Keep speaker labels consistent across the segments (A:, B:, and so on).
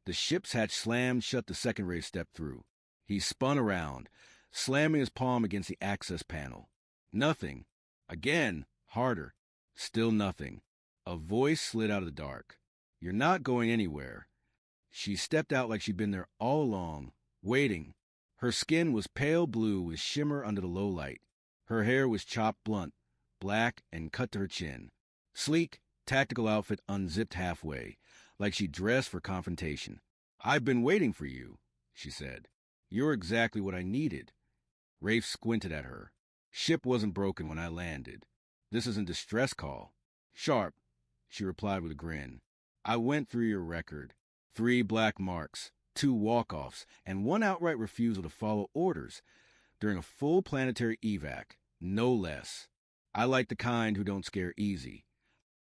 A: The ship's hatch slammed shut the second Rafe stepped through. He spun around, slamming his palm against the access panel. Nothing. Again, harder. Still nothing. A voice slid out of the dark. "You're not going anywhere." She stepped out like she'd been there all along, waiting. Her skin was pale blue with shimmer under the low light. Her hair was chopped blunt, black and cut to her chin. Sleek, tactical outfit unzipped halfway, like she dressed for confrontation. "I've been waiting for you," she said. "You're exactly what I needed." Rafe squinted at her. "Ship wasn't broken when I landed. This isn't distress call." "Sharp," she replied with a grin. "I went through your record. 3 black marks, 2 walk-offs, and 1 outright refusal to follow orders during a full planetary evac, no less. I like the kind who don't scare easy."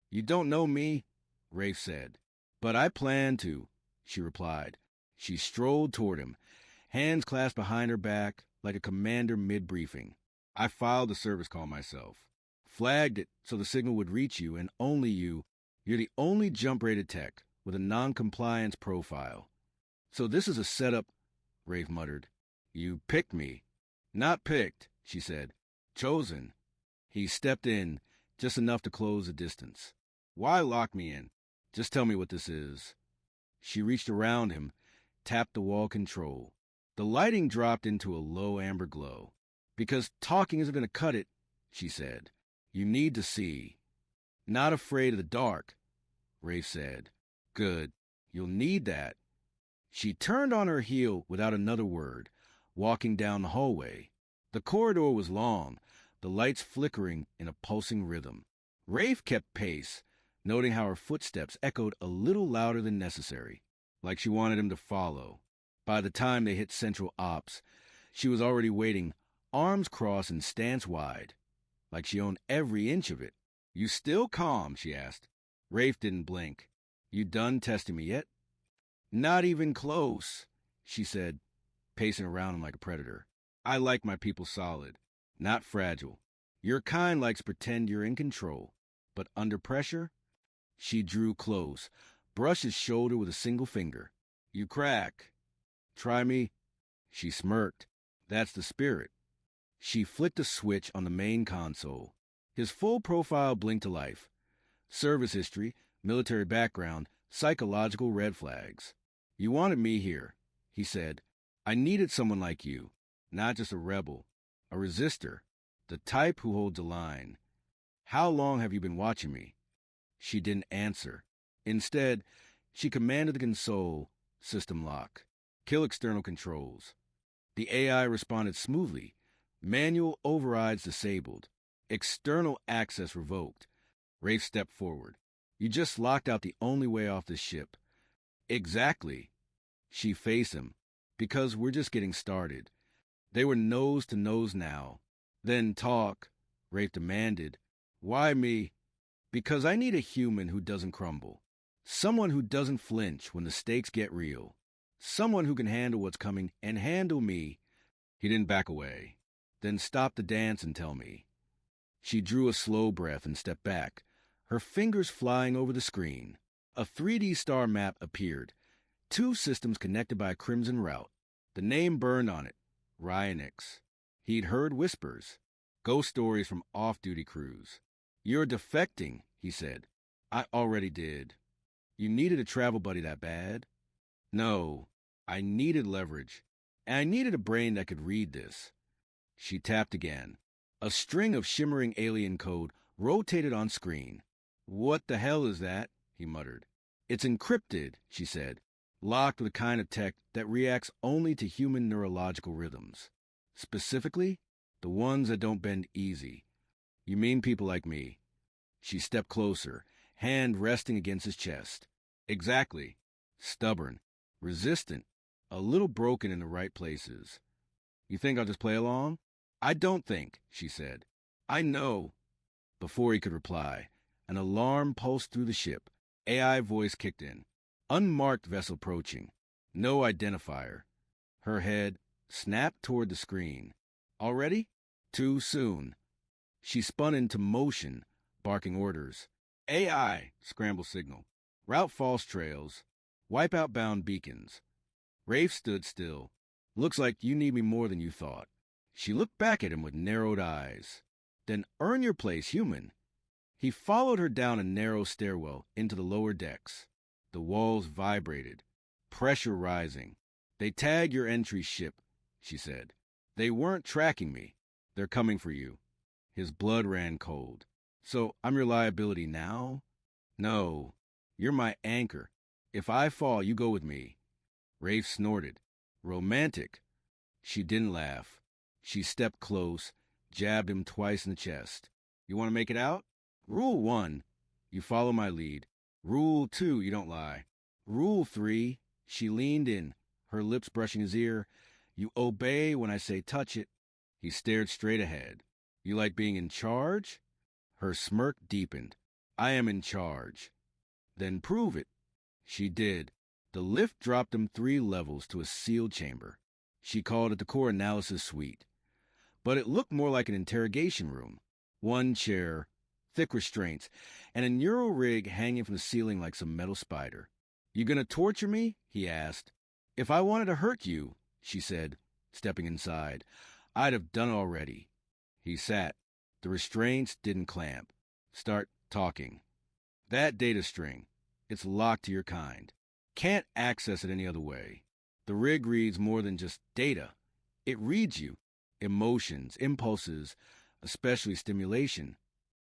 A: "You don't know me," Rafe said. "But I plan to," she replied. She strolled toward him, hands clasped behind her back like a commander mid-briefing. "I filed the service call myself. Flagged it so the signal would reach you, and only you. You're the only jump-rated tech with a non-compliance profile." "So this is a setup," Rafe muttered. "You picked me." "Not picked," she said. "Chosen." He stepped in, just enough to close the distance. "Why lock me in? Just tell me what this is." She reached around him, tapped the wall control. The lighting dropped into a low amber glow. "Because talking isn't going to cut it," she said. "You need to see." "Not afraid of the dark," Rafe said. "Good. You'll need that." She turned on her heel without another word, walking down the hallway. The corridor was long, the lights flickering in a pulsing rhythm. Rafe kept pace, noting how her footsteps echoed a little louder than necessary, like she wanted him to follow. By the time they hit Central Ops, she was already waiting, arms crossed and stance wide, like she owned every inch of it. "You still calm?" she asked. Rafe didn't blink. "You done testing me yet?" "Not even close," she said, pacing around him like a predator. "I like my people solid, not fragile. Your kind likes to pretend you're in control, but under pressure?" She drew close, brushed his shoulder with a single finger. "You crack." "Try me?" She smirked. "That's the spirit." She flicked a switch on the main console. His full profile blinked to life. Service history, military background, psychological red flags. "You wanted me here," he said. "I needed someone like you, not just a rebel, a resistor, the type who holds a line. How long have you been watching me?" She didn't answer. Instead, she commanded the console, system lock, kill external controls. The AI responded smoothly. Manual overrides disabled. External access revoked. Rafe stepped forward. "You just locked out the only way off this ship." "Exactly." She faced him. "Because we're just getting started." They were nose to nose now. "Then talk," Rafe demanded. "Why me?" "Because I need a human who doesn't crumble. Someone who doesn't flinch when the stakes get real. Someone who can handle what's coming and handle me." He didn't back away. "Then stop the dance and tell me." She drew a slow breath and stepped back, her fingers flying over the screen. A 3D star map appeared, 2 systems connected by a crimson route. The name burned on it, Ryanix. He'd heard whispers, ghost stories from off-duty crews. "You're defecting," he said. "I already did." "You needed a travel buddy that bad?" "No, I needed leverage, and I needed a brain that could read this." She tapped again. A string of shimmering alien code rotated on screen. "What the hell is that?" he muttered. "It's encrypted," she said, "locked with a kind of tech that reacts only to human neurological rhythms. Specifically, the ones that don't bend easy. You mean people like me." She stepped closer, hand resting against his chest. "Exactly. Stubborn, resistant, a little broken in the right places. You think I'll just play along?" "I don't think," she said. "I know." Before he could reply, an alarm pulsed through the ship. AI voice kicked in. Unmarked vessel approaching. No identifier. Her head snapped toward the screen. "Already? Too soon." She spun into motion, barking orders. "AI, scramble signal. Route false trails. Wipeout-bound beacons. Rafe stood still. Looks like you need me more than you thought. She looked back at him with narrowed eyes. Then earn your place, human. He followed her down a narrow stairwell into the lower decks. The walls vibrated, pressure rising. They tag your entry ship, she said. They weren't tracking me. They're coming for you. His blood ran cold. So I'm your liability now? No, you're my anchor. If I fall, you go with me. Rafe snorted. Romantic. She didn't laugh. She stepped close, jabbed him twice in the chest. You want to make it out? Rule 1, you follow my lead. Rule 2, you don't lie. Rule 3, she leaned in, her lips brushing his ear. You obey when I say touch it. He stared straight ahead. You like being in charge? Her smirk deepened. I am in charge. Then prove it. She did. The lift dropped him 3 levels to a sealed chamber. She called it the core analysis suite. But it looked more like an interrogation room. 1 chair, thick restraints, and a neural rig hanging from the ceiling like some metal spider. You gonna torture me? He asked. If I wanted to hurt you, she said, stepping inside, I'd have done it already. He sat. The restraints didn't clamp. Start talking. That data string, it's locked to your kind. Can't access it any other way. The rig reads more than just data. It reads you. Emotions, impulses, especially stimulation.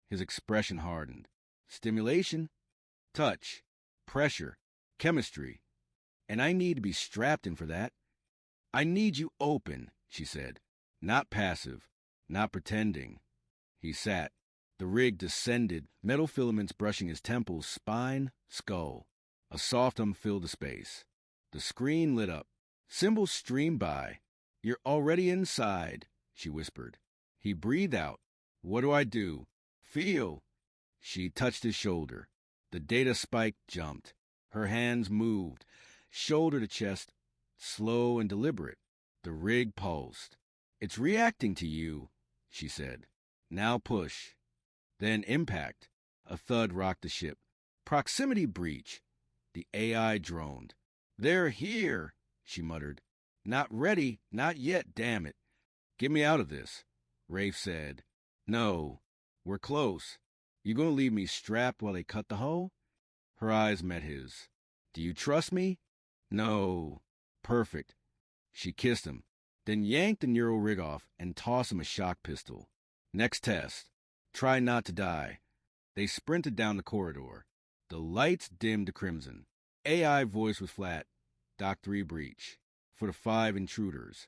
A: His expression hardened. Stimulation? Touch. Pressure. Chemistry. And I need to be strapped in for that. I need you open, she said. Not passive. Not pretending. He sat. The rig descended, metal filaments brushing his temples, spine, skull. A soft hum filled the space. The screen lit up. Symbols streamed by. You're already inside, she whispered. He breathed out. What do I do? Feel. She touched his shoulder. The data spike jumped. Her hands moved, shoulder to chest, slow and deliberate. The rig pulsed. It's reacting to you, she said. Now push. Then impact. A thud rocked the ship. Proximity breach. The AI droned. They're here, she muttered. Not ready, not yet, damn it. Get me out of this, Rafe said. No, we're close. You gonna leave me strapped while they cut the hull? Her eyes met his. Do you trust me? No. Perfect. She kissed him, then yanked the neural rig off and tossed him a shock pistol. Next test. Try not to die. They sprinted down the corridor. The lights dimmed to crimson. AI voice was flat. Dock 3 breach. For the 5 intruders.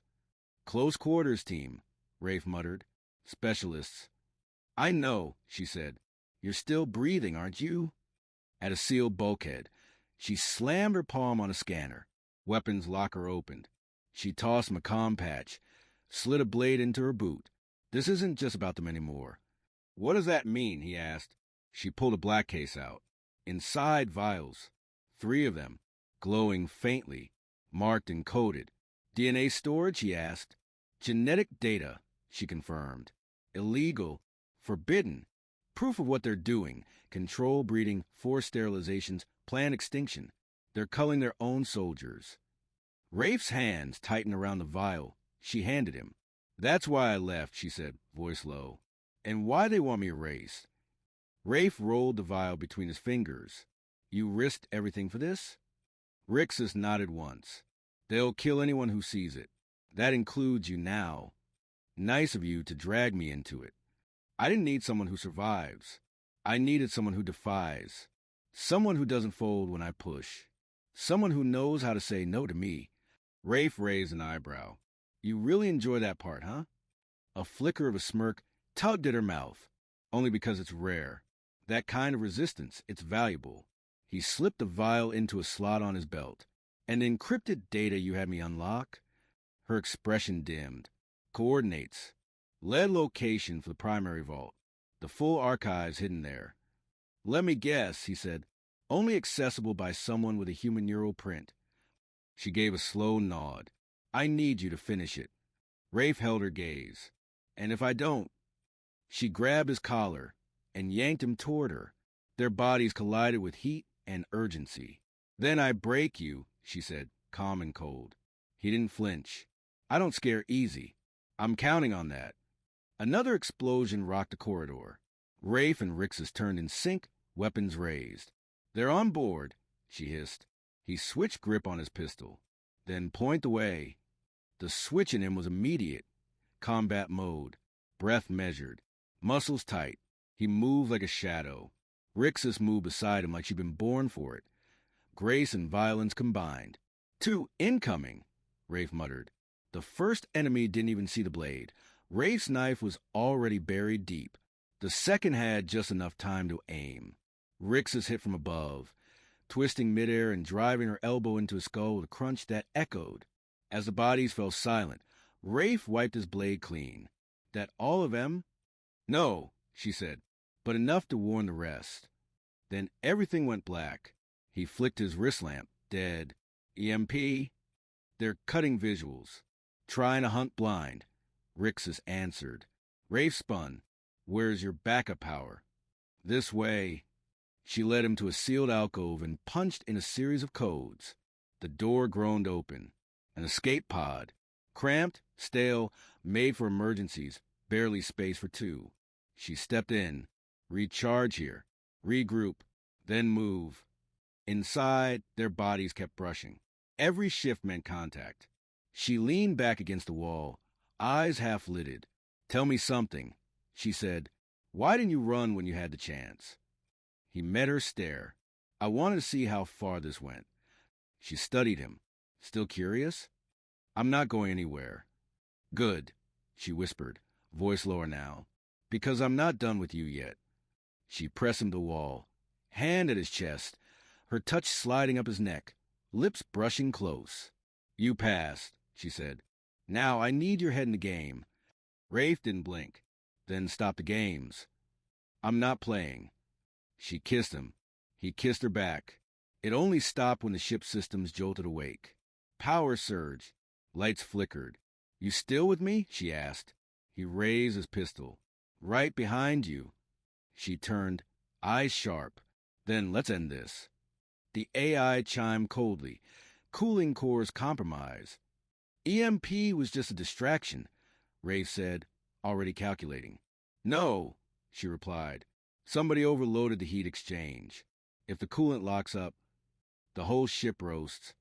A: Close quarters team, Rafe muttered. Specialists. I know, she said. You're still breathing, aren't you? At a sealed bulkhead, she slammed her palm on a scanner. Weapons locker opened. She tossed him a comm patch, slid a blade into her boot. This isn't just about them anymore. What does that mean? He asked. She pulled a black case out. Inside vials. 3 of them, glowing faintly, marked and coded. DNA storage? He asked. Genetic data, she confirmed. Illegal. Forbidden. Proof of what they're doing. Control breeding, forced sterilizations, planned extinction. They're culling their own soldiers. Rafe's hands tightened around the vial. She handed him. That's why I left, she said, voice low. And why they want me erased. Rafe rolled the vial between his fingers. You risked everything for this? Rixus nodded once. They'll kill anyone who sees it. That includes you now. Nice of you to drag me into it. I didn't need someone who survives. I needed someone who defies. Someone who doesn't fold when I push. Someone who knows how to say no to me. Rafe raised an eyebrow. You really enjoy that part, huh? A flicker of a smirk tugged at her mouth. Only because it's rare. That kind of resistance, it's valuable. He slipped the vial into a slot on his belt. And encrypted data you had me unlock? Her expression dimmed. Coordinates. Lead location for the primary vault. The full archives hidden there. Let me guess, he said. Only accessible by someone with a human neural print. She gave a slow nod. I need you to finish it. Rafe held her gaze. And if I don't? She grabbed his collar and yanked him toward her. Their bodies collided with heat and urgency. Then I break you, she said, calm and cold. He didn't flinch. I don't scare easy. I'm counting on that. Another explosion rocked the corridor. Rafe and Rixus turned in sync, weapons raised. They're on board, she hissed. He switched grip on his pistol. Then point away. The switch in him was immediate. Combat mode. Breath measured. Muscles tight. He moved like a shadow. Rixus moved beside him like she'd been born for it. Grace and violence combined. 2 incoming, Rafe muttered. The first enemy didn't even see the blade. Rafe's knife was already buried deep. The second had just enough time to aim. Rixus hit from above, twisting midair and driving her elbow into his skull with a crunch that echoed. As the bodies fell silent, Rafe wiped his blade clean. That all of them? No, she said, but enough to warn the rest. Then everything went black. He flicked his wrist lamp, dead. EMP? They're cutting visuals. Trying to hunt blind. Rixus answered. Rafe spun. Where's your backup power? This way. She led him to a sealed alcove and punched in a series of codes. The door groaned open. An escape pod. Cramped, stale, made for emergencies, barely space for 2. She stepped in. Recharge here. Regroup. Then move. Inside, their bodies kept brushing. Every shift meant contact. She leaned back against the wall, eyes half-lidded. Tell me something, she said. Why didn't you run when you had the chance? He met her stare. I wanted to see how far this went. She studied him. Still curious? I'm not going anywhere. Good, she whispered, voice lower now. Because I'm not done with you yet. She pressed him to the wall, hand at his chest, her touch sliding up his neck, lips brushing close. You passed, she said. Now I need your head in the game. Rafe didn't blink, then stopped the games. I'm not playing. She kissed him. He kissed her back. It only stopped when the ship's systems jolted awake. Power surged. Lights flickered. You still with me? She asked. He raised his pistol. Right behind you. She turned, eyes sharp. Then let's end this. The AI chimed coldly. Cooling cores compromise. EMP was just a distraction, Rafe said, already calculating. No, she replied. Somebody overloaded the heat exchange. If the coolant locks up, the whole ship roasts.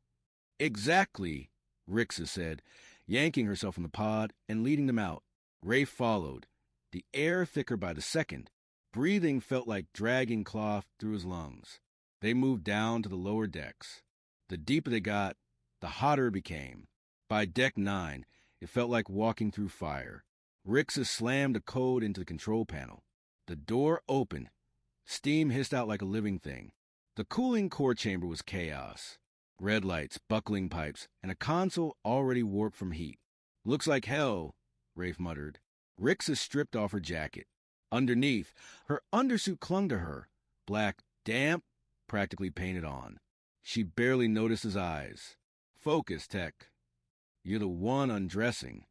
A: Exactly, Rixus said, yanking herself from the pod and leading them out. Rafe followed, the air thicker by the second. Breathing felt like dragging cloth through his lungs. They moved down to the lower decks. The deeper they got, the hotter it became. By deck 9, it felt like walking through fire. Rixus slammed a code into the control panel. The door opened. Steam hissed out like a living thing. The cooling core chamber was chaos. Red lights, buckling pipes, and a console already warped from heat. Looks like hell, Rafe muttered. Rixus stripped off her jacket. Underneath, her undersuit clung to her. Black, damp, practically painted on. She barely noticed his eyes. Focus, Tech. You're the one undressing.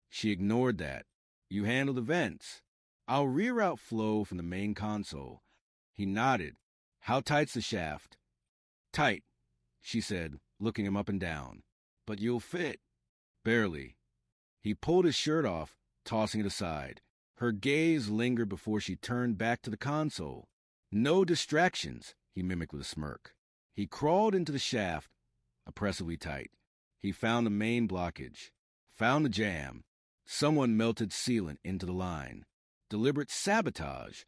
A: She ignored that. You handle the vents. I'll reroute flow from the main console. He nodded. How tight's the shaft? Tight, she said, looking him up and down. But you'll fit. Barely. He pulled his shirt off, tossing it aside. Her gaze lingered before she turned back to the console. No distractions, he mimicked with a smirk. He crawled into the shaft, oppressively tight. He found the main blockage. Found the jam. Someone melted sealant into the line. Deliberate sabotage.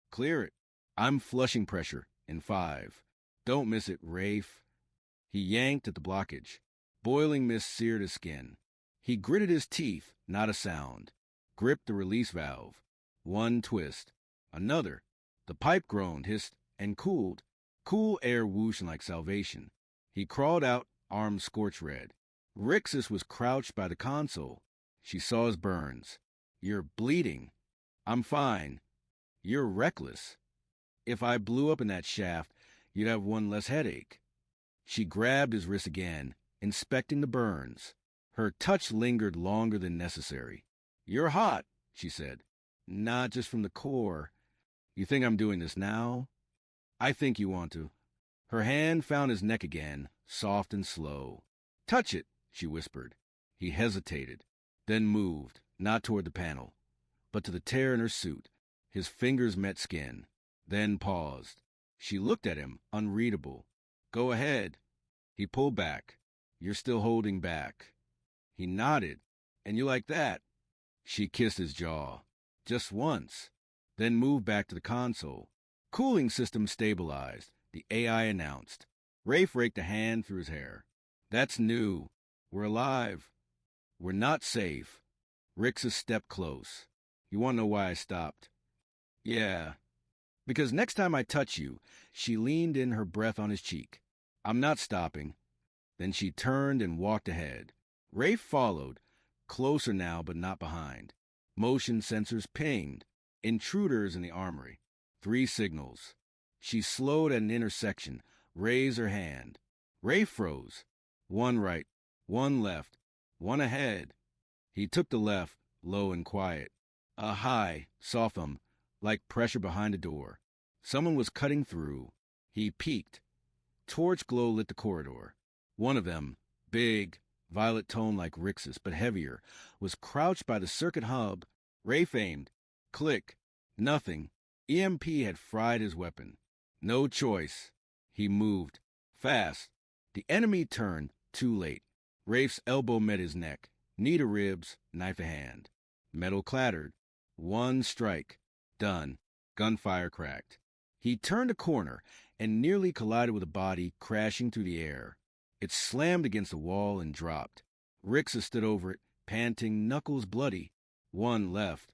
A: Clear it. I'm flushing pressure in 5. Don't miss it, Rafe. He yanked at the blockage. Boiling mist seared his skin. He gritted his teeth, not a sound. Gripped the release valve. One twist. Another. The pipe groaned, hissed, and cooled. Cool air whooshing like salvation. He crawled out, arms scorch red. Rixus was crouched by the console. She saw his burns. You're bleeding. I'm fine. You're reckless. If I blew up in that shaft, you'd have one less headache. She grabbed his wrist again, inspecting the burns. Her touch lingered longer than necessary. You're hot, she said. Not just from the core. You think I'm doing this now? I think you want to. Her hand found his neck again, soft and slow. "Touch it," she whispered. He hesitated, then moved, not toward the panel, but to the tear in her suit. His fingers met skin, then paused. She looked at him, unreadable. "Go ahead." He pulled back. "You're still holding back." He nodded. "And you like that?" She kissed his jaw. "Just once." Then moved back to the console. "Cooling system stabilized," the AI announced. Rafe raked a hand through his hair. "That's new. We're alive. We're not safe." Rixus stepped close. "You want to know why I stopped?" "Yeah." "Because next time I touch you," she leaned in, her breath on his cheek. "I'm not stopping." Then she turned and walked ahead. Rafe followed, closer now but not behind. Motion sensors pinged. Intruders in the armory. 3 signals. She slowed at an intersection, raised her hand. Rafe froze. 1 right, 1 left, 1 ahead. He took the left, low and quiet. A high, soft like pressure behind a door. Someone was cutting through. He peeked. Torch glow lit the corridor. One of them, big, violet tone like Rixus, but heavier, was crouched by the circuit hub. Rafe aimed. Click. Nothing. EMP had fried his weapon. No choice. He moved. Fast. The enemy turned, too late. Rafe's elbow met his neck. Knee to ribs, knife a hand. Metal clattered. 1 strike. Done. Gunfire cracked. He turned a corner and nearly collided with a body crashing through the air. It slammed against the wall and dropped. Rixus stood over it, panting, knuckles bloody. 1 left.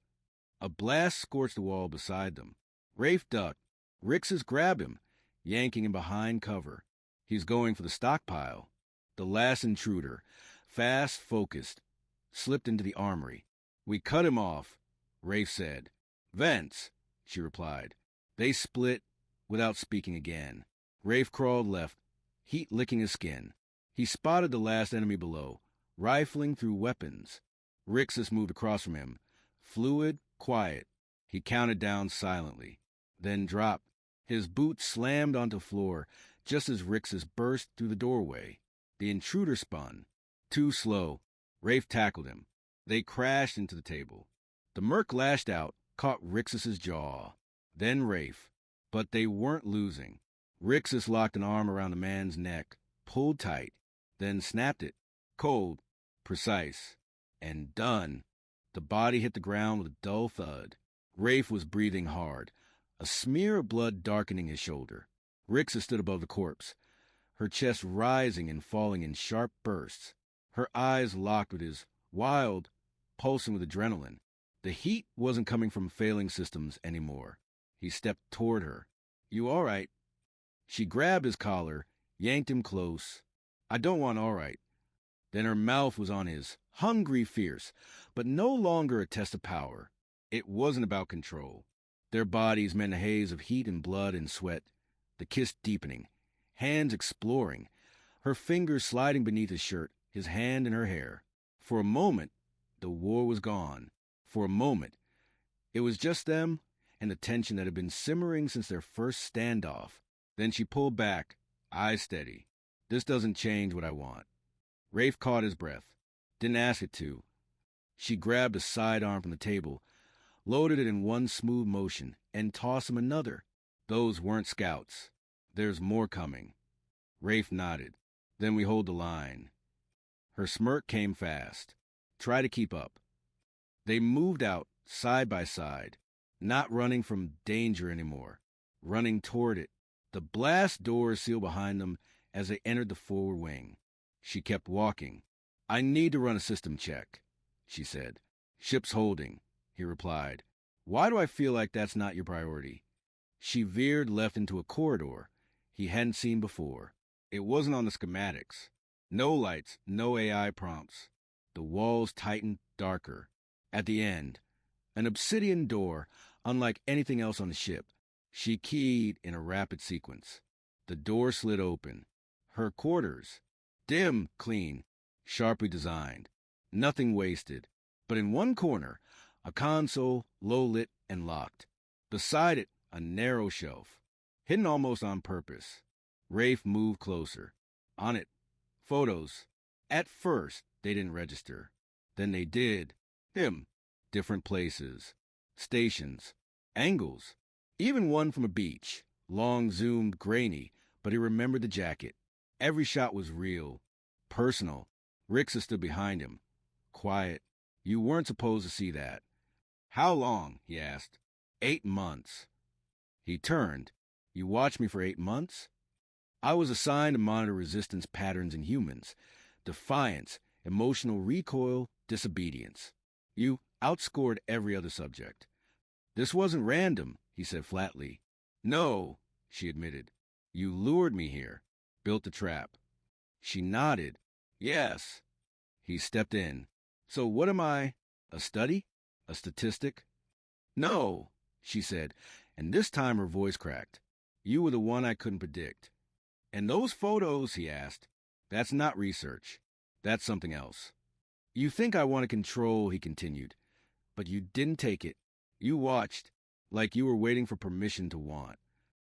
A: A blast scorched the wall beside them. Rafe ducked. Rixus grabbed him, yanking him behind cover. He's going for the stockpile. The last intruder, fast, focused, slipped into the armory. "We cut him off," Rafe said. "Vents," she replied. They split without speaking again. Rafe crawled left, heat licking his skin. He spotted the last enemy below, rifling through weapons. Rixus moved across from him, fluid, quiet. He counted down silently, then dropped. His boot slammed onto floor just as Rixus burst through the doorway. The intruder spun. Too slow. Rafe tackled him. They crashed into the table. The merc lashed out, caught Rixus's jaw. Then Rafe. But they weren't losing. Rixus locked an arm around the man's neck, pulled tight, then snapped it. Cold, precise, and done. The body hit the ground with a dull thud. Rafe was breathing hard, a smear of blood darkening his shoulder. Rixus stood above the corpse, her chest rising and falling in sharp bursts. Her eyes locked with his, wild, pulsing with adrenaline. The heat wasn't coming from failing systems anymore. He stepped toward her. "You all right?" She grabbed his collar, yanked him close. "I don't want all right." Then her mouth was on his, hungry, fierce, but no longer a test of power. It wasn't about control. Their bodies met in a haze of heat and blood and sweat, the kiss deepening, hands exploring, her fingers sliding beneath his shirt, his hand in her hair. For a moment, the war was gone. For a moment, it was just them and the tension that had been simmering since their first standoff. Then she pulled back, eyes steady. "This doesn't change what I want." Rafe caught his breath. Didn't ask it to. She grabbed a sidearm from the table, loaded it in one smooth motion, and tossed him another. "Those weren't scouts. There's more coming." Rafe nodded. "Then we hold the line." Her smirk came fast. "Try to keep up." They moved out, side by side, not running from danger anymore, running toward it. The blast doors sealed behind them as they entered the forward wing. She kept walking. "I need to run a system check," she said. "Ship's holding," he replied. "Why do I feel like that's not your priority?" She veered left into a corridor he hadn't seen before. It wasn't on the schematics. No lights, no AI prompts. The walls tightened darker. At the end, an obsidian door, unlike anything else on the ship. She keyed in a rapid sequence. The door slid open. Her quarters. Dim, clean, sharply designed. Nothing wasted. But in one corner, a console, low-lit and locked. Beside it, a narrow shelf, hidden almost on purpose. Rafe moved closer. On it, photos. At first, they didn't register. Then they did. Him. Different places. Stations. Angles. Even one from a beach. Long, zoomed, grainy, but he remembered the jacket. Every shot was real. Personal. Rixa stood behind him. Quiet. You weren't supposed to see that. How long? He asked. 8 months. He turned. You watched me for 8 months? I was assigned to monitor resistance patterns in humans. Defiance, emotional recoil, disobedience. You outscored every other subject. This wasn't random, he said flatly. No, she admitted. You lured me here, built the trap. She nodded. Yes. He stepped in. So what am I? A study? A statistic? No, she said, and this time her voice cracked. You were the one I couldn't predict. And those photos, he asked, that's not research. That's something else. You think I want to control, he continued, but you didn't take it. You watched, like you were waiting for permission to want.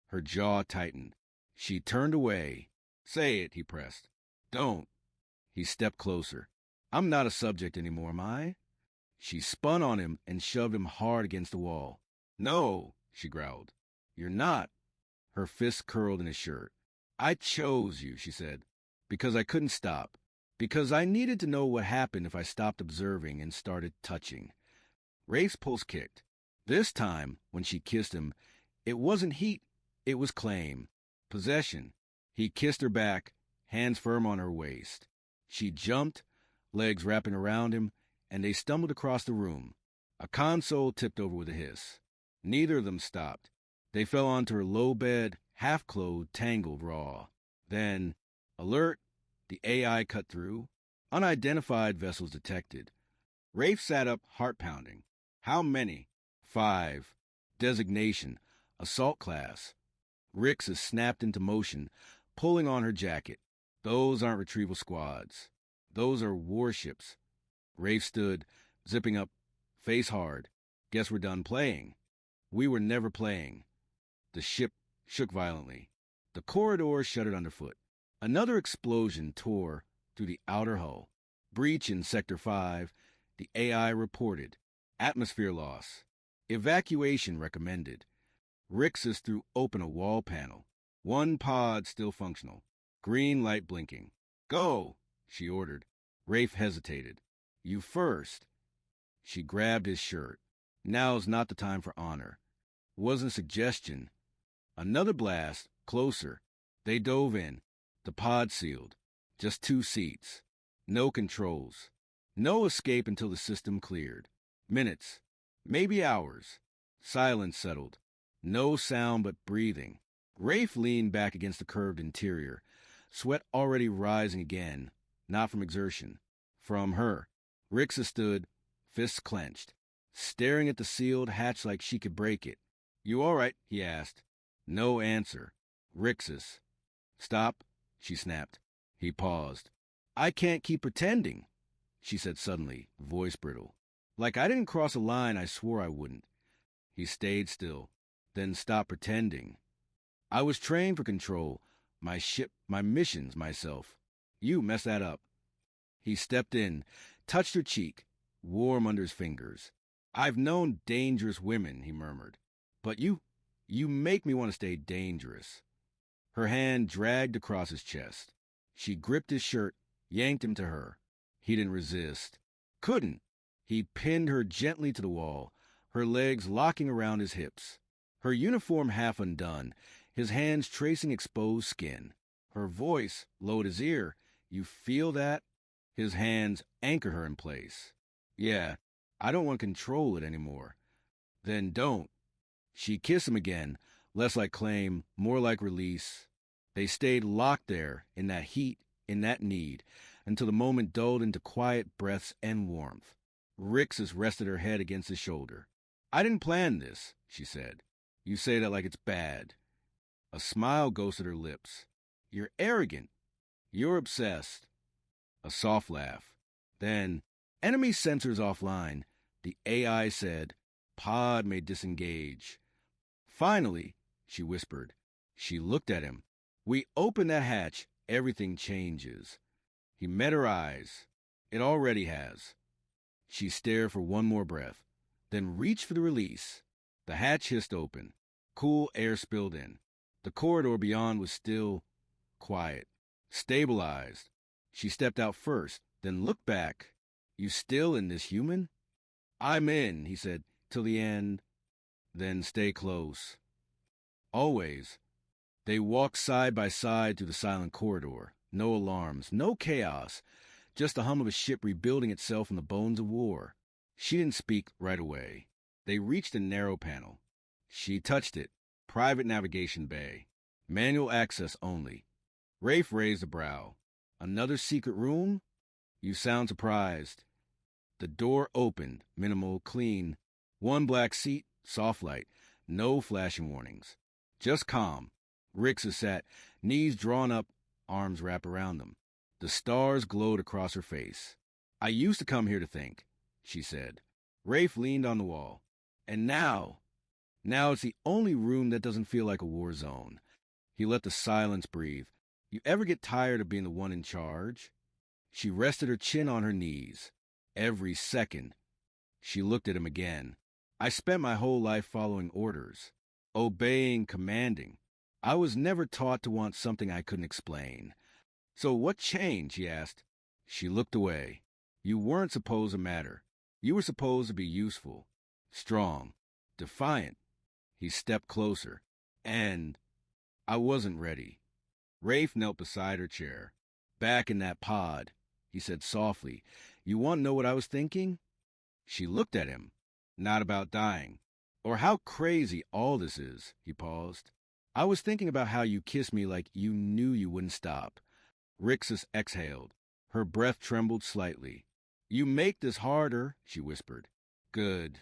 A: Her jaw tightened. She turned away. Say it, he pressed. Don't. He stepped closer. I'm not a subject anymore, am I? She spun on him and shoved him hard against the wall. No, she growled. You're not. Her fists curled in his shirt. I chose you, she said, because I couldn't stop. Because I needed to know what happened if I stopped observing and started touching. Rafe's pulse kicked. This time, when she kissed him, it wasn't heat, it was claim. Possession. He kissed her back, hands firm on her waist. She jumped, legs wrapping around him, and they stumbled across the room. A console tipped over with a hiss. Neither of them stopped. They fell onto her low bed, half-clothed, tangled raw. Then, alert, the AI cut through. Unidentified vessels detected. Rafe sat up, heart pounding. How many? 5. Designation, assault class. Rix is snapped into motion, pulling on her jacket. Those aren't retrieval squads. Those are warships. Rafe stood, zipping up, face hard. Guess we're done playing. We were never playing. The ship shook violently. The corridor shuddered underfoot. Another explosion tore through the outer hull. Breach in Sector 5, the AI reported. Atmosphere loss. Evacuation recommended. Rixus threw open a wall panel. One pod still functional. Green light blinking. Go, she ordered. Rafe hesitated. You first. She grabbed his shirt. Now's not the time for honor. Wasn't a suggestion. Another blast, closer. They dove in. The pod sealed. Just 2 seats. No controls. No escape until the system cleared. Minutes. Maybe hours. Silence settled. No sound but breathing. Rafe leaned back against the curved interior. Sweat already rising again. Not from exertion. From her. Rixa stood, fists clenched, staring at the sealed hatch like she could break it. You all right? He asked. No answer. Rixus. Stop, she snapped. He paused. I can't keep pretending, she said suddenly, voice brittle. Like I didn't cross a line I swore I wouldn't. He stayed still, then stopped pretending. I was trained for control. My ship, my missions, myself. You messed that up. He stepped in, touched her cheek, warm under his fingers. I've known dangerous women, he murmured. But you make me want to stay dangerous. Her hand dragged across his chest. She gripped his shirt, yanked him to her. He didn't resist. Couldn't. He pinned her gently to the wall, her legs locking around his hips. Her uniform half undone, his hands tracing exposed skin. Her voice low at his ear. You feel that? His hands anchor her in place. Yeah, I don't want to control it anymore. Then don't. She kissed him again, less like claim, more like release. They stayed locked there, in that heat, in that need, until the moment dulled into quiet breaths and warmth. Rixus rested her head against his shoulder. I didn't plan this, she said. You say that like it's bad. A smile ghosted her lips. You're arrogant. You're obsessed. A soft laugh. Then, enemy sensors offline, the AI said, pod may disengage. Finally, she whispered. She looked at him. We open that hatch, everything changes. He met her eyes. It already has. She stared for one more breath, then reached for the release. The hatch hissed open. Cool air spilled in. The corridor beyond was still quiet, stabilized. She stepped out first, then looked back. You still in this, human? I'm in, he said, till the end. Then stay close. Always. They walked side by side through the silent corridor. No alarms, no chaos, just the hum of a ship rebuilding itself in the bones of war. She didn't speak right away. They reached a narrow panel. She touched it. Private navigation bay. Manual access only. Rafe raised a brow. Another secret room? You sound surprised. The door opened, minimal, clean. One black seat, soft light. No flashing warnings. Just calm. Rixa sat, knees drawn up, arms wrapped around them. The stars glowed across her face. I used to come here to think, she said. Rafe leaned on the wall. And now it's the only room that doesn't feel like a war zone. He let the silence breathe. You ever get tired of being the one in charge? She rested her chin on her knees. Every second. She looked at him again. I spent my whole life following orders, obeying, commanding. I was never taught to want something I couldn't explain. So what changed, he asked. She looked away. You weren't supposed to matter. You were supposed to be useful, strong, defiant. He stepped closer. And I wasn't ready. Rafe knelt beside her chair. Back in that pod, he said softly. You want to know what I was thinking? She looked at him. Not about dying. Or how crazy all this is, he paused. I was thinking about how you kissed me like you knew you wouldn't stop. Rixus exhaled. Her breath trembled slightly. You make this harder, she whispered. Good.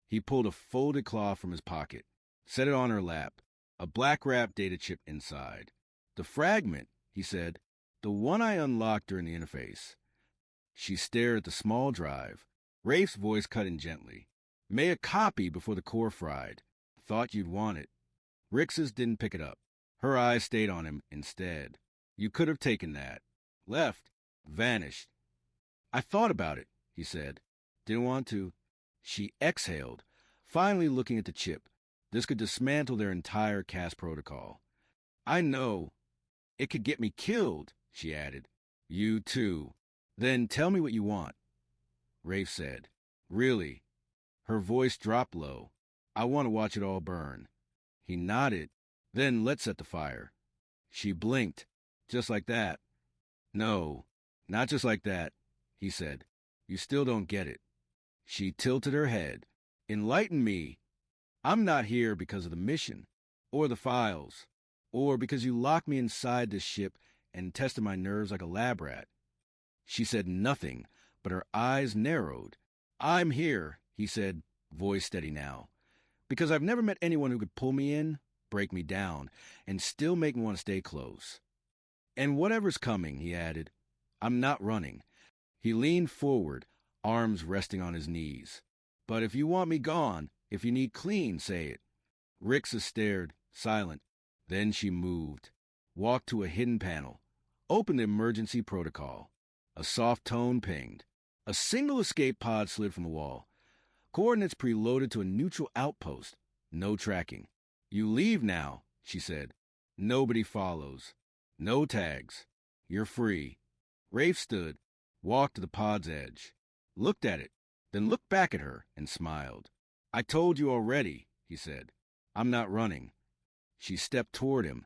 A: He pulled a folded cloth from his pocket, set it on her lap, a black-wrapped data chip inside. The fragment, he said, the one I unlocked during the interface. She stared at the small drive. Rafe's voice cut in gently. Made a copy before the core fried. Thought you'd want it. Rixus didn't pick it up. Her eyes stayed on him instead. You could have taken that. Left. Vanished. I thought about it, he said. Didn't want to. She exhaled, finally looking at the chip. This could dismantle their entire cast protocol. I know. It could get me killed, she added. You too. Then tell me what you want. Rafe said. Really? Her voice dropped low. I want to watch it all burn. He nodded. Then let's set the fire. She blinked. Just like that. No, not just like that, he said. You still don't get it. She tilted her head. Enlighten me. I'm not here because of the mission, or the files, or because you locked me inside this ship and tested my nerves like a lab rat. She said nothing, but her eyes narrowed. I'm here, he said, voice steady now, because I've never met anyone who could pull me in, break me down, and still make me want to stay close. And whatever's coming, he added, I'm not running. He leaned forward, arms resting on his knees. But if you want me gone, if you need clean, say it. Rixa stared, silent. Then she moved, walked to a hidden panel, opened the emergency protocol. A soft tone pinged. A single escape pod slid from the wall. Coordinates preloaded to a neutral outpost. No tracking. You leave now, she said. Nobody follows. No tags. You're free. Rafe stood, walked to the pod's edge, looked at it, then looked back at her and smiled. I told you already, he said. I'm not running. She stepped toward him,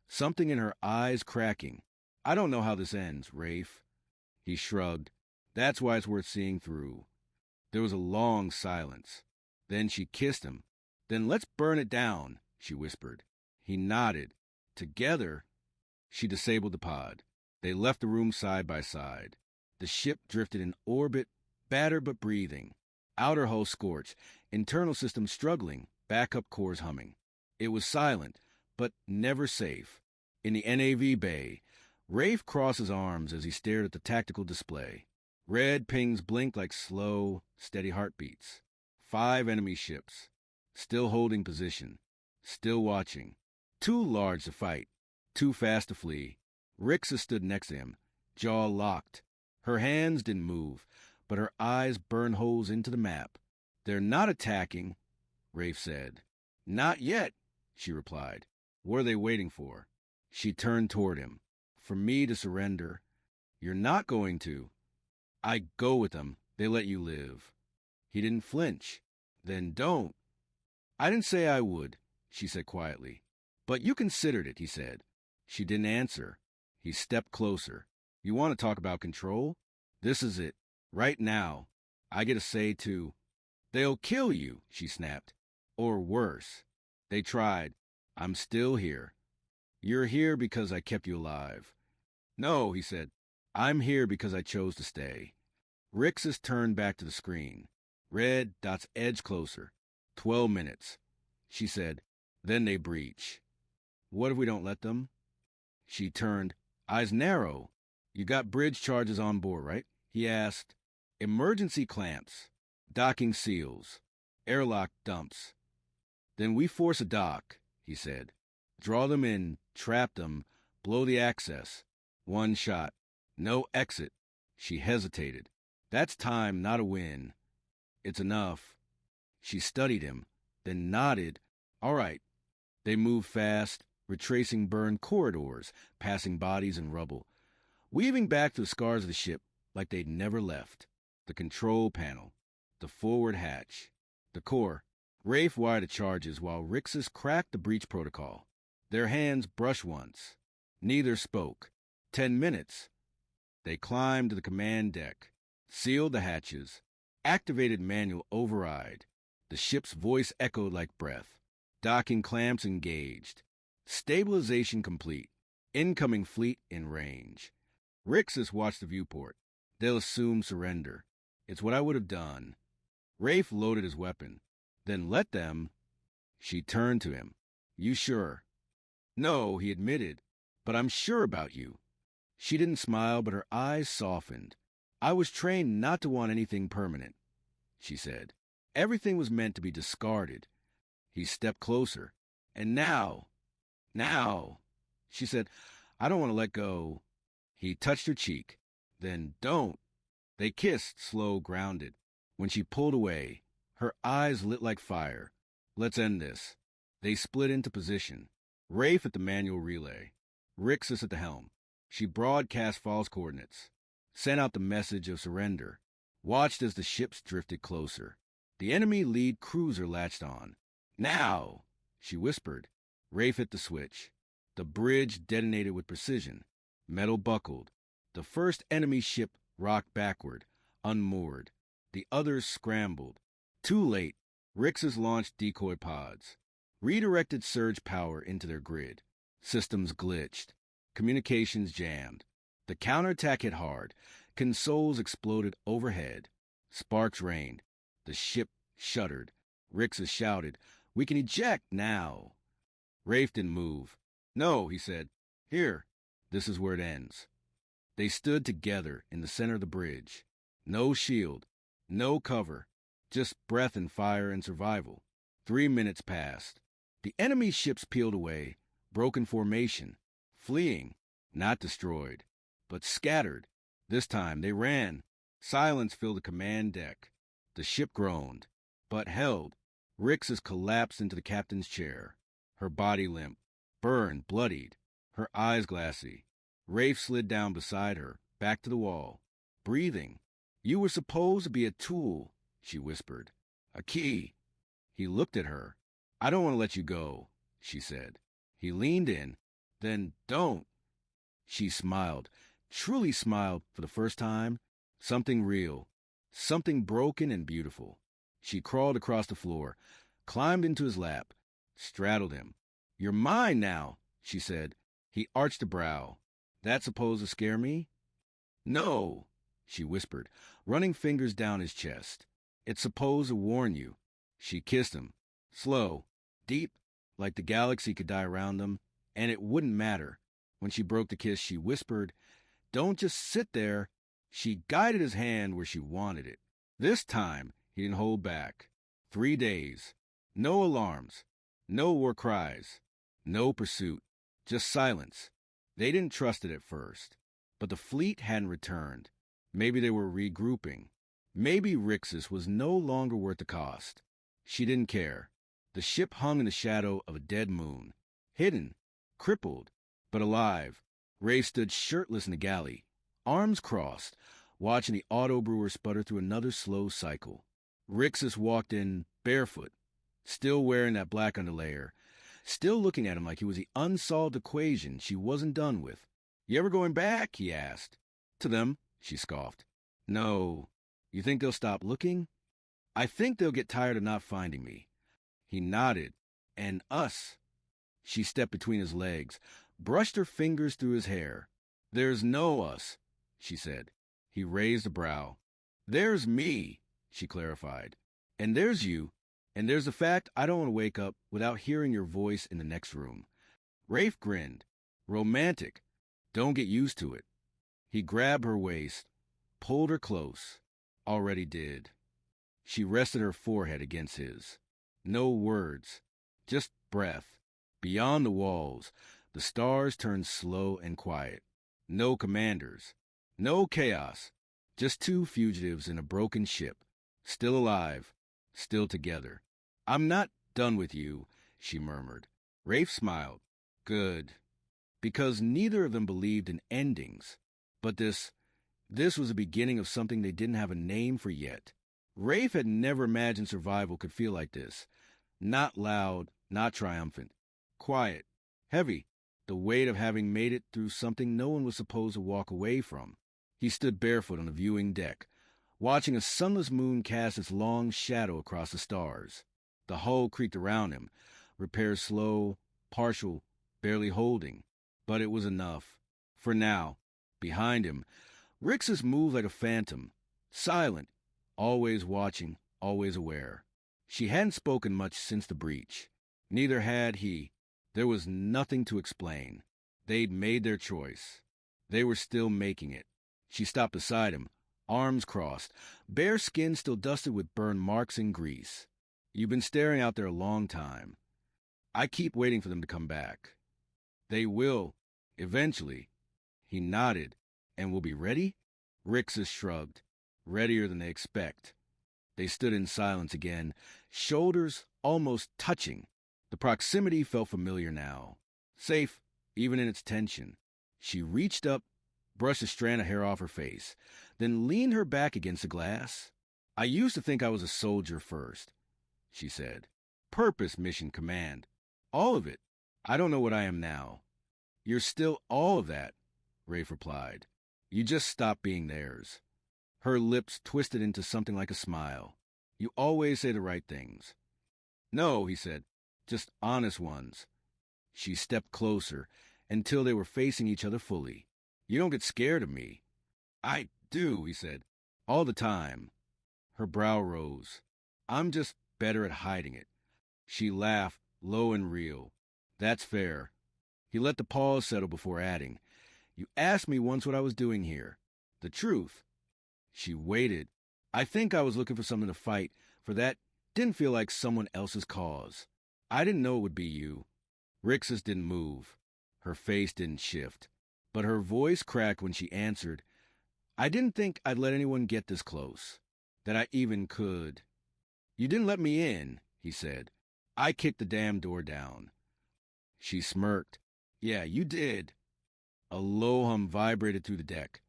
A: something in her eyes cracking. I don't know how this ends, Rafe. He shrugged. That's why it's worth seeing through. There was a long silence. Then she kissed him. Then let's burn it down, she whispered. He nodded. Together, she disabled the pod. They left the room side by side. The ship drifted in orbit, battered but breathing. Outer hull scorched, internal systems struggling, backup cores humming. It was silent, but never safe. In the NAV bay, Rafe crossed his arms as he stared at the tactical display. Red pings blinked like slow, steady heartbeats. 5 enemy ships, still holding position, still watching. Too large to fight, too fast to flee. Rixa stood next to him, jaw locked. Her hands didn't move, but her eyes burned holes into the map. "They're not attacking," Rafe said. "Not yet," she replied. "What are they waiting for?" She turned toward him. "For me to surrender." "You're not going to." "I go with them. They let you live." He didn't flinch. "Then don't." "I didn't say I would," she said quietly. "But you considered it," he said. She didn't answer. He stepped closer. "You want to talk about control? This is it. Right now. I get a say too." "They'll kill you," she snapped. "Or worse." "They tried. I'm still here." "You're here because I kept you alive." "No," he said. "I'm here because I chose to stay." Rixus turned back to the screen. Red dots edged closer. 12 minutes. She said, "Then they breach." "What if we don't let them?" She turned, eyes narrow. "You got bridge charges on board, right?" He asked. "Emergency clamps, docking seals, airlock dumps." "Then we force a dock," he said. "Draw them in, trap them, blow the access. One shot. No exit." She hesitated. "That's time, not a win." "It's enough." She studied him, then nodded. "All right." They moved fast, retracing burned corridors, passing bodies and rubble, weaving back to the scars of the ship like they'd never left. The control panel, the forward hatch, the core. Rafe wired the charges while Rixus cracked the breach protocol. Their hands brushed once. Neither spoke. 10 minutes. They climbed to the command deck, sealed the hatches, activated manual override. The ship's voice echoed like breath. Docking clamps engaged. Stabilization complete. Incoming fleet in range. Rixus watched the viewport. "They'll assume surrender. It's what I would have done." Rafe loaded his weapon. "Then let them." She turned to him. "You sure?" "No," he admitted. "But I'm sure about you." She didn't smile, but her eyes softened. "I was trained not to want anything permanent," she said. "Everything was meant to be discarded." He stepped closer. "And now, she said, "I don't want to let go." He touched her cheek. "Then don't." They kissed, slow, grounded. When she pulled away, her eyes lit like fire. "Let's end this." They split into position. Rafe at the manual relay. Rixus at the helm. She broadcast false coordinates. Sent out the message of surrender. Watched as the ships drifted closer. The enemy lead cruiser latched on. "Now!" she whispered. Rafe hit the switch. The bridge detonated with precision. Metal buckled. The first enemy ship rocked backward, unmoored. The others scrambled. Too late, Rixus launched decoy pods. Redirected surge power into their grid. Systems glitched. Communications jammed. The counterattack hit hard. Consoles exploded overhead. Sparks rained. The ship shuddered. Rixus shouted, "We can eject now." Rafe didn't move. "No," he said. "Here. This is where it ends." They stood together in the center of the bridge. No shield. No cover. Just breath and fire and survival. 3 minutes passed. The enemy ships peeled away, broken formation, fleeing, not destroyed, but scattered. This time they ran. Silence filled the command deck. The ship groaned, but held. Rixus collapsed into the captain's chair. Her body limp, burned, bloodied, her eyes glassy. Rafe slid down beside her, back to the wall, breathing. "You were supposed to be a tool," she whispered. "A key." He looked at her. "I don't want to let you go," she said. He leaned in. "Then don't." She smiled, truly smiled for the first time. Something real, something broken and beautiful. She crawled across the floor, climbed into his lap, straddled him. "You're mine now," she said. He arched a brow. "That supposed to scare me?" "No," she whispered, running fingers down his chest. "It's supposed to warn you." She kissed him, slow, deep, like the galaxy could die around them, and it wouldn't matter. When she broke the kiss, she whispered, "Don't just sit there." She guided his hand where she wanted it. This time, he didn't hold back. 3 days. No alarms. No war cries. No pursuit. Just silence. They didn't trust it at first. But the fleet hadn't returned. Maybe they were regrouping. Maybe Rixus was no longer worth the cost. She didn't care. The ship hung in the shadow of a dead moon. Hidden, crippled, but alive. Ray stood shirtless in the galley, arms crossed, watching the auto-brewer sputter through another slow cycle. Rixus walked in barefoot, still wearing that black underlayer, still looking at him like he was the unsolved equation she wasn't done with. "You ever going back?" he asked. "To them," she scoffed. "No. You think they'll stop looking?" "I think they'll get tired of not finding me." He nodded. "And us." She stepped between his legs, brushed her fingers through his hair. "There's no us," she said. He raised a brow. "There's me," she clarified. "And there's you. And there's the fact I don't want to wake up without hearing your voice in the next room." Rafe grinned. "Romantic. Don't get used to it." He grabbed her waist, pulled her close. Already did. She rested her forehead against his. No words, just breath. Beyond the walls, the stars turned slow and quiet. No commanders, no chaos, just two fugitives in a broken ship, still alive, still together. "I'm not done with you," she murmured. Rafe smiled. "Good." Because neither of them believed in endings. But this was the beginning of something they didn't have a name for yet. Rafe had never imagined survival could feel like this. Not loud, not triumphant. Quiet, heavy, the weight of having made it through something no one was supposed to walk away from. He stood barefoot on the viewing deck, watching a sunless moon cast its long shadow across the stars. The hull creaked around him, repairs slow, partial, barely holding. But it was enough. For now, behind him, Rixus moved like a phantom, silent, always watching, always aware. She hadn't spoken much since the breach. Neither had he. There was nothing to explain. They'd made their choice. They were still making it. She stopped beside him, arms crossed, bare skin still dusted with burn marks and grease. "You've been staring out there a long time. I keep waiting for them to come back." "They will, eventually." He nodded. "And we'll be ready?" Rixus shrugged. "Readier than they expect." They stood in silence again, shoulders almost touching. The proximity felt familiar now. Safe, even in its tension. She reached up, brushed a strand of hair off her face, then leaned her back against the glass. "I used to think I was a soldier first," she said. "Purpose, mission, command. All of it. I don't know what I am now." "You're still all of that," Rafe replied. "You just stopped being theirs." Her lips twisted into something like a smile. "You always say the right things." "No," he said, "just honest ones." She stepped closer until they were facing each other fully. "You don't get scared of me." "I do," he said, "all the time." Her brow rose. "I'm just better at hiding it." She laughed, low and real. "That's fair." He let the pause settle before adding, "You asked me once what I was doing here. The truth." She waited. "I think I was looking for something to fight, for that didn't feel like someone else's cause. I didn't know it would be you." Rixus didn't move. Her face didn't shift. But her voice cracked when she answered, "I didn't think I'd let anyone get this close. That I even could." "You didn't let me in," he said. "I kicked the damn door down." She smirked. "Yeah, you did." A low hum vibrated through the deck.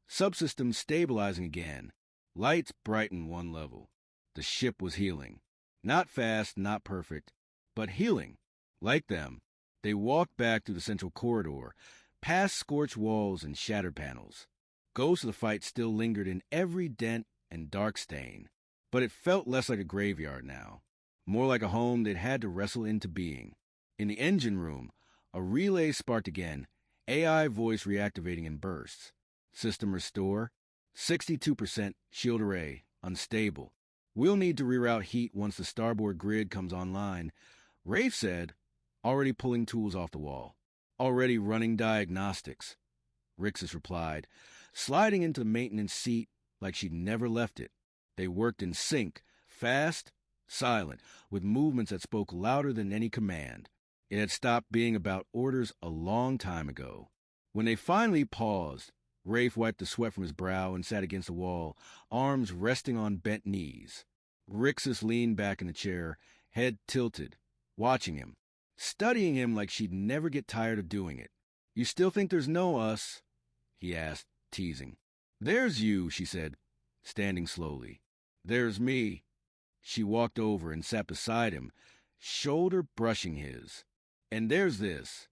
A: Subsystems stabilizing again. Lights brightened one level. The ship was healing. Not fast, not perfect, but healing. Like them, they walked back through the central corridor, past scorched walls and shattered panels. Ghosts of the fight still lingered in every dent and dark stain. But it felt less like a graveyard now. More like a home they'd had to wrestle into being. In the engine room, a relay sparked again, AI voice reactivating in bursts. System restore. 62% shield array, unstable. We'll need to reroute heat once the starboard grid comes online. Rafe said, already pulling tools off the wall. Already running diagnostics. Rixus replied, sliding into the maintenance seat like she'd never left it. They worked in sync, fast, silent, with movements that spoke louder than any command. It had stopped being about orders a long time ago. When they finally paused, Rafe wiped the sweat from his brow and sat against the wall, arms resting on bent knees. Rixus leaned back in the chair, head tilted, watching him, studying him like she'd never get tired of doing it. "You still think there's no us?" he asked, teasing. "There's you," she said, standing slowly. "There's me." She walked over and sat beside him, shoulder brushing his. "And there's this."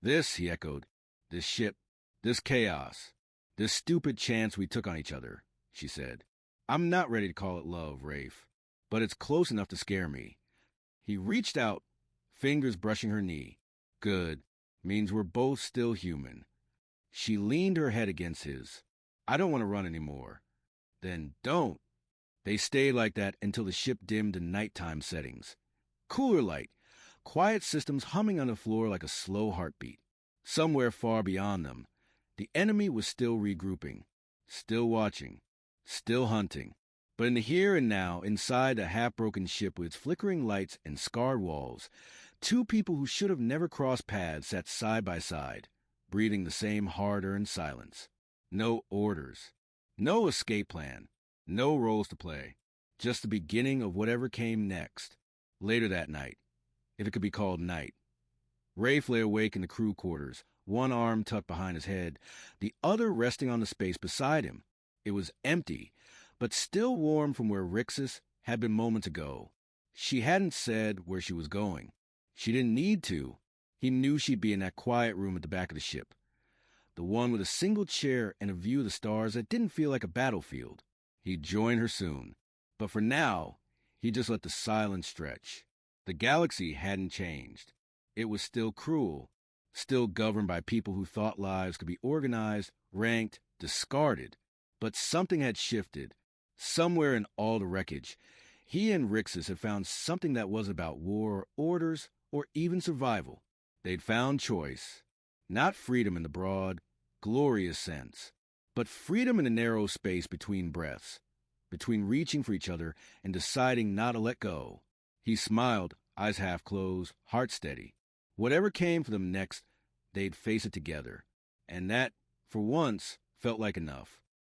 A: "This," he echoed. "This ship, this chaos, this stupid chance we took on each other," she said. "I'm not ready to call it love, Rafe, but it's close enough to scare me." He reached out, fingers brushing her knee. "Good. Means we're both still human." She leaned her head against his. "I don't want to run anymore." "Then don't." They stayed like that until the ship dimmed to nighttime settings. Cooler light, quiet systems humming on the floor like a slow heartbeat. Somewhere far beyond them, the enemy was still regrouping, still watching, still hunting. But in the here and now, inside the half-broken ship with its flickering lights and scarred walls, two people who should have never crossed paths sat side by side, breathing the same hard-earned silence. No orders. No escape plan. No roles to play. Just the beginning of whatever came next. Later that night, if it could be called night. Rafe lay awake in the crew quarters, one arm tucked behind his head, the other resting on the space beside him. It was empty, but still warm from where Rixus had been moments ago. She hadn't said where she was going. She didn't need to. He knew she'd be in that quiet room at the back of the ship, the one with a single chair and a view of the stars that didn't feel like a battlefield. He'd join her soon. But for now, he just let the silence stretch. The galaxy hadn't changed. It was still cruel, still governed by people who thought lives could be organized, ranked, discarded. But something had shifted. Somewhere in all the wreckage, he and Rixus had found something that wasn't about war, orders, or even survival. They'd found choice. Not freedom in the broad, glorious sense, but freedom in the narrow space between breaths, between reaching for each other and deciding not to let go. He smiled, eyes half closed, heart steady. Whatever came for them next, they'd face it together. And that, for once, felt like enough.